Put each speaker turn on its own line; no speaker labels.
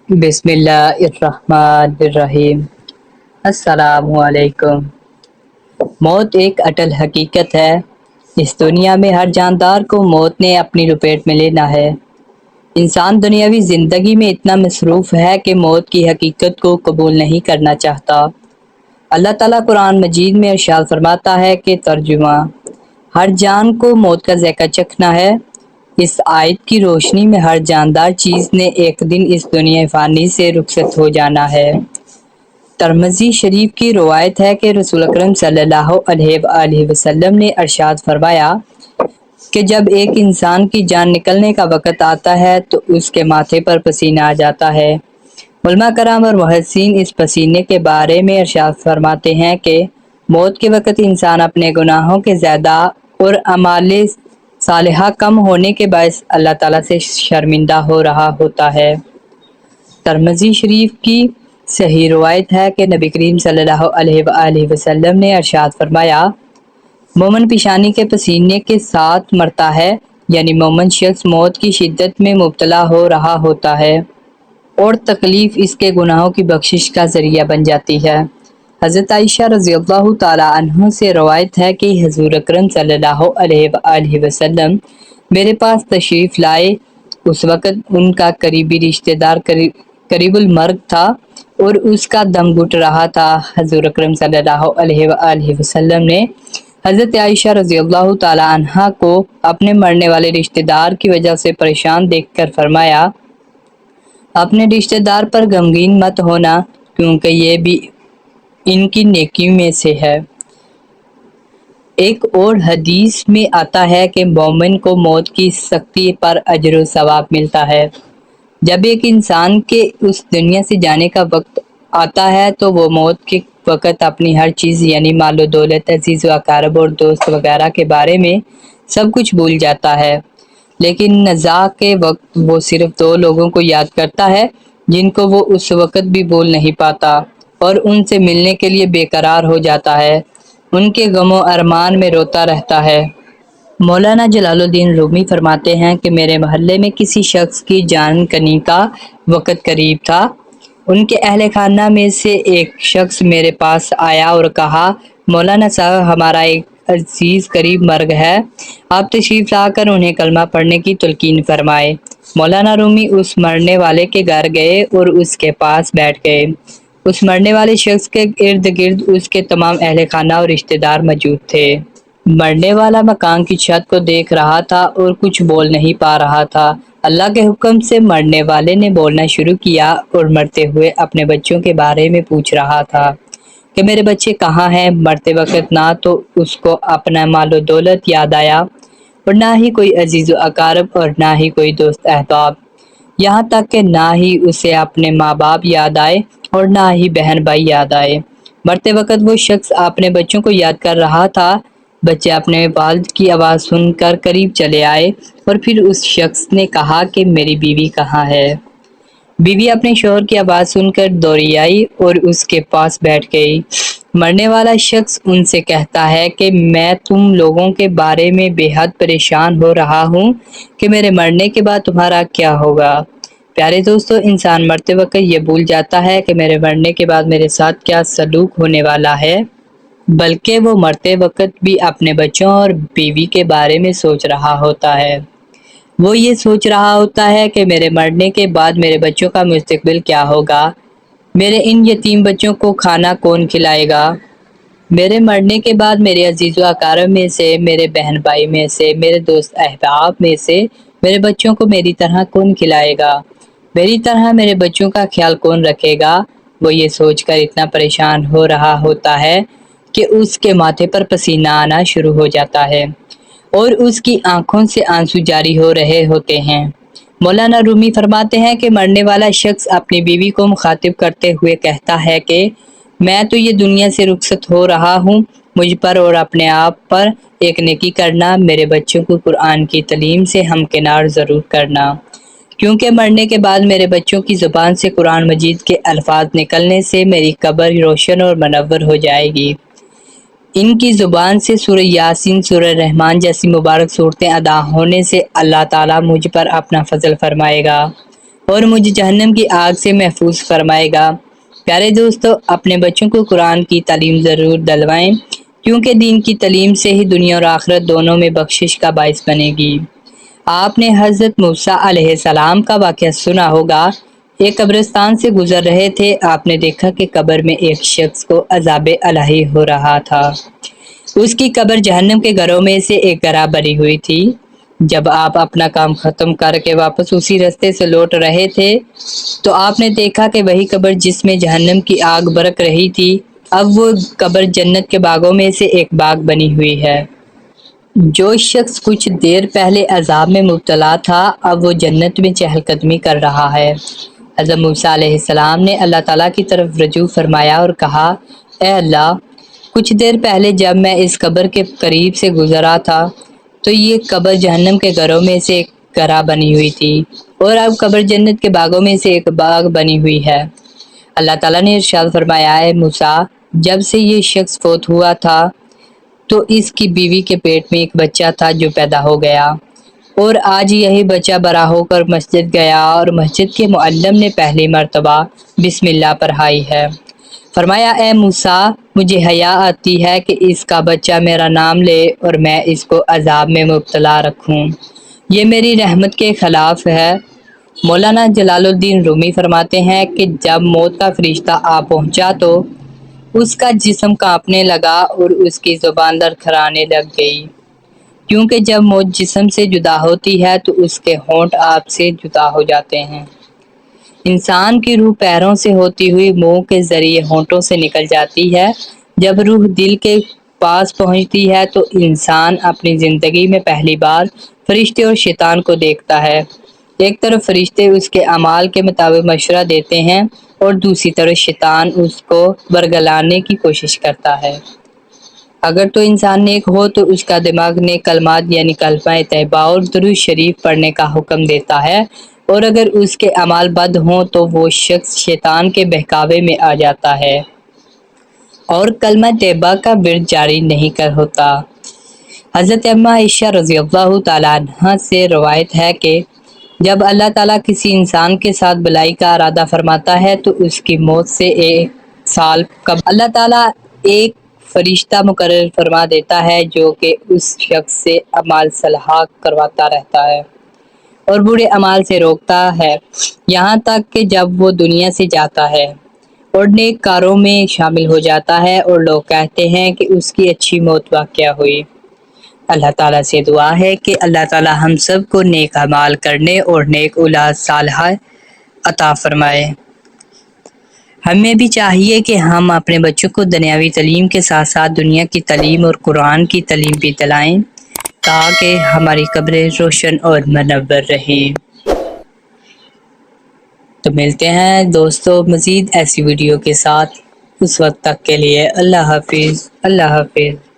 بسم اللہ الرحمن الرحیم۔ السلام علیکم۔ موت ایک اٹل حقیقت ہے۔ اس دنیا میں ہر جاندار کو موت نے اپنی لپیٹ میں لینا ہے۔ انسان دنیاوی زندگی میں اتنا مصروف ہے کہ موت کی حقیقت کو قبول نہیں کرنا چاہتا۔ اللہ تعالیٰ قرآن مجید میں ارشاد فرماتا ہے کہ ترجمہ: ہر جان کو موت کا ذائقہ چکھنا ہے۔ اس آیت کی روشنی میں ہر جاندار چیز نے ایک دن اس دنیا فانی سے رخصت ہو جانا ہے۔ ترمذی شریف کی روایت ہے کہ رسول اکرم صلی اللہ علیہ وآلہ وسلم نے ارشاد فرمایا کہ جب ایک انسان کی جان نکلنے کا وقت آتا ہے تو اس کے ماتھے پر پسینہ آ جاتا ہے۔ علماء کرام اور محدثین اس پسینے کے بارے میں ارشاد فرماتے ہیں کہ موت کے وقت انسان اپنے گناہوں کے زیادہ اور اعمال صالحہ کم ہونے کے باعث اللہ تعالیٰ سے شرمندہ ہو رہا ہوتا ہے۔ ترمذی شریف کی صحیح روایت ہے کہ نبی کریم صلی اللہ علیہ وآلہ وسلم نے ارشاد فرمایا: مومن پیشانی کے پسینے کے ساتھ مرتا ہے، یعنی مومن شخص موت کی شدت میں مبتلا ہو رہا ہوتا ہے اور تکلیف اس کے گناہوں کی بخشش کا ذریعہ بن جاتی ہے۔ حضرت عائشہ رضی اللہ تعالی عنہ سے روایت ہے کہ حضور اکرم صلی اللہ علیہ وآلہ وسلم میرے پاس تشریف لائے۔ اس وقت ان کا قریبی رشتہ دار قریب المرگ تھا اور اس کا دم گھٹ رہا تھا۔ حضور اکرم صلی اللہ علیہ وآلہ وسلم نے حضرت عائشہ رضی اللہ تعالی عنہا کو اپنے مرنے والے رشتہ دار کی وجہ سے پریشان دیکھ کر فرمایا: اپنے رشتہ دار پر غمگین مت ہونا، کیونکہ یہ بھی ان کی نیکی میں سے ہے۔ ایک اور حدیث میں آتا ہے کہ مومن کو موت کی سختی پر اجر و ثواب ملتا ہے۔ جب ایک انسان کے اس دنیا سے جانے کا وقت آتا ہے تو وہ موت کے وقت اپنی ہر چیز یعنی مال و دولت، عزیز و اقارب اور دوست وغیرہ کے بارے میں سب کچھ بھول جاتا ہے، لیکن نزاع کے وقت وہ صرف دو لوگوں کو یاد کرتا ہے جن کو وہ اس وقت بھی بھول نہیں پاتا اور ان سے ملنے کے لیے بے قرار ہو جاتا ہے، ان کے غم و ارمان میں روتا رہتا ہے۔ مولانا جلال الدین رومی فرماتے ہیں کہ میرے محلے میں کسی شخص کی جان کنی کا وقت قریب تھا۔ ان کے اہل خانہ میں سے ایک شخص میرے پاس آیا اور کہا: مولانا صاحب، ہمارا ایک عزیز قریب مرگ ہے، آپ تشریف لا کر انہیں کلمہ پڑھنے کی تلقین فرمائے۔ مولانا رومی اس مرنے والے کے گھر گئے اور اس کے پاس بیٹھ گئے۔ اس مرنے والے شخص کے ارد گرد اس کے تمام اہل خانہ اور رشتہ دار موجود تھے۔ مرنے والا مکان کی چھت کو دیکھ رہا تھا اور کچھ بول نہیں پا رہا تھا۔ اللہ کے حکم سے مرنے والے نے بولنا شروع کیا اور مرتے ہوئے اپنے بچوں کے بارے میں پوچھ رہا تھا کہ میرے بچے کہاں ہیں۔ مرتے وقت نہ تو اس کو اپنا مال و دولت یاد آیا اور نہ ہی کوئی عزیز و اقارب اور نہ ہی کوئی دوست احباب، یہاں تک کہ نہ ہی اسے اپنے ماں باپ یاد آئے اور نہ ہی بہن بھائی یاد آئے۔ مرتے وقت وہ شخص اپنے بچوں کو یاد کر رہا تھا۔ بچے اپنے والد کی آواز سن کر قریب چلے آئے اور پھر اس شخص نے کہا کہ میری بیوی کہاں ہے؟ بیوی اپنے شوہر کی آواز سن کر دوڑی آئی اور اس کے پاس بیٹھ گئی۔ مرنے والا شخص ان سے کہتا ہے کہ میں تم لوگوں کے بارے میں بے حد پریشان ہو رہا ہوں کہ میرے مرنے کے بعد تمہارا کیا ہوگا۔ پیارے دوستو، انسان مرتے وقت یہ بھول جاتا ہے کہ میرے مرنے کے بعد میرے ساتھ کیا سلوک ہونے والا ہے، بلکہ وہ مرتے وقت بھی اپنے بچوں اور بیوی کے بارے میں سوچ رہا ہوتا ہے۔ وہ یہ سوچ رہا ہوتا ہے کہ میرے مرنے کے بعد میرے بچوں کا مستقبل کیا ہوگا، میرے ان یتیم بچوں کو کھانا کون کھلائے گا، میرے مرنے کے بعد میرے عزیز و اقارب میں سے، میرے بہن بھائی میں سے، میرے دوست احباب میں سے میرے بچوں کو میری طرح کون کھلائے گا، میری طرح میرے بچوں کا خیال کون رکھے گا۔ وہ یہ سوچ کر اتنا پریشان ہو رہا ہوتا ہے کہ اس کے ماتھے پر پسینہ آنا شروع ہو جاتا ہے اور اس کی آنکھوں سے آنسو جاری ہو رہے ہوتے ہیں۔ مولانا رومی فرماتے ہیں کہ مرنے والا شخص اپنی بیوی کو مخاطب کرتے ہوئے کہتا ہے کہ میں تو یہ دنیا سے رخصت ہو رہا ہوں، مجھ پر اور اپنے آپ پر ایک نیکی کرنا، میرے بچوں کو قرآن کی تعلیم سے ہمکنار ضرور کرنا، کیونکہ مرنے کے بعد میرے بچوں کی زبان سے قرآن مجید کے الفاظ نکلنے سے میری قبر روشن اور منور ہو جائے گی۔ ان کی زبان سے سورہ یاسین، سورہ رحمان جیسی مبارک صورتیں ادا ہونے سے اللہ تعالیٰ مجھ پر اپنا فضل فرمائے گا اور مجھے جہنم کی آگ سے محفوظ فرمائے گا۔ پیارے دوستو، اپنے بچوں کو قرآن کی تعلیم ضرور دلوائیں، کیونکہ دین کی تعلیم سے ہی دنیا اور آخرت دونوں میں بخشش کا باعث بنے گی۔ آپ نے حضرت موسیٰ علیہ السلام کا واقعہ سنا ہوگا۔ ایک قبرستان سے گزر رہے تھے، آپ نے دیکھا کہ قبر میں ایک شخص کو عذاب الہی ہو رہا تھا۔ اس کی قبر جہنم کے گھروں میں سے ایک گرہ بنی ہوئی تھی۔ جب آپ اپنا کام ختم کر کے واپس اسی رستے سے لوٹ رہے تھے تو آپ نے دیکھا کہ وہی قبر جس میں جہنم کی آگ بھڑک رہی تھی، اب وہ قبر جنت کے باغوں میں سے ایک باغ بنی ہوئی ہے۔ جو شخص کچھ دیر پہلے عذاب میں مبتلا تھا، اب وہ جنت میں چہل قدمی کر رہا ہے۔ حضرت موسیٰ علیہ السلام نے اللہ تعالیٰ کی طرف رجوع فرمایا اور کہا، اے اللہ، کچھ دیر پہلے جب میں اس قبر کے قریب سے گزرا تھا تو یہ قبر جہنم کے گھروں میں سے ایک گرہ بنی ہوئی تھی، اور اب قبر جنت کے باغوں میں سے ایک باغ بنی ہوئی ہے۔ اللہ تعالیٰ نے ارشاد فرمایا، اے موسیٰ، جب سے یہ شخص فوت ہوا تھا تو اس کی بیوی کے پیٹ میں ایک بچہ تھا جو پیدا ہو گیا، اور آج یہی بچہ بڑا ہو کر مسجد گیا اور مسجد کے معلم نے پہلی مرتبہ بسم اللہ پڑھائی ہے۔ فرمایا، اے موسیٰ، مجھے حیا آتی ہے کہ اس کا بچہ میرا نام لے اور میں اس کو عذاب میں مبتلا رکھوں، یہ میری رحمت کے خلاف ہے۔ مولانا جلال الدین رومی فرماتے ہیں کہ جب موت کا فرشتہ آ پہنچا تو اس کا جسم کانپنے لگا اور اس کی زبان لڑکھڑانے لگ گئی، کیونکہ جب موت جسم سے جدا ہوتی ہے تو اس کے ہونٹ آپ سے جدا ہو جاتے ہیں۔ انسان کی روح پیروں سے ہوتی ہوئی منہ کے ذریعے ہونٹوں سے نکل جاتی ہے۔ جب روح دل کے پاس پہنچتی ہے تو انسان اپنی زندگی میں پہلی بار فرشتے اور شیطان کو دیکھتا ہے۔ ایک طرف فرشتے اس کے اعمال کے مطابق مشورہ دیتے ہیں اور دوسری طرف شیطان اس کو برگلانے کی کوشش کرتا ہے۔ اگر تو انسان نیک ہو تو اس کا دماغ نیک کلمات یعنی کلمہ طیبہ اور درود شریف پڑھنے کا حکم دیتا ہے، اور اگر اس کے اعمال بد ہوں تو وہ شخص شیطان کے بہکاوے میں آ جاتا ہے اور کلمہ طیبہ کا ورد جاری نہیں کر ہوتا۔ حضرت اما عائشہ رضی اللہ تعالیٰ عنہا سے روایت ہے کہ جب اللہ تعالیٰ کسی انسان کے ساتھ بلائی کا ارادہ فرماتا ہے تو اس کی موت سے 1 سال قبل اللہ تعالیٰ ایک فرشتہ مقرر فرما دیتا ہے جو کہ اس شخص سے اعمال صالحہ کرواتا رہتا ہے اور برے اعمال سے روکتا ہے، یہاں تک کہ جب وہ دنیا سے جاتا ہے اور نیک کاروں میں شامل ہو جاتا ہے اور لوگ کہتے ہیں کہ اس کی اچھی موت واقع ہوئی۔ اللہ تعالیٰ سے دعا ہے کہ اللہ تعالیٰ ہم سب کو نیک اعمال کرنے اور نیک اولاد صالحہ عطا فرمائے۔ ہمیں بھی چاہیے کہ ہم اپنے بچوں کو دنیاوی تعلیم کے ساتھ ساتھ دنیا کی تعلیم اور قرآن کی تعلیم بھی دلائیں تاکہ ہماری قبریں روشن اور منور رہیں۔ تو ملتے ہیں دوستو مزید ایسی ویڈیو کے ساتھ، اس وقت تک کے لیے اللہ حافظ، اللہ حافظ۔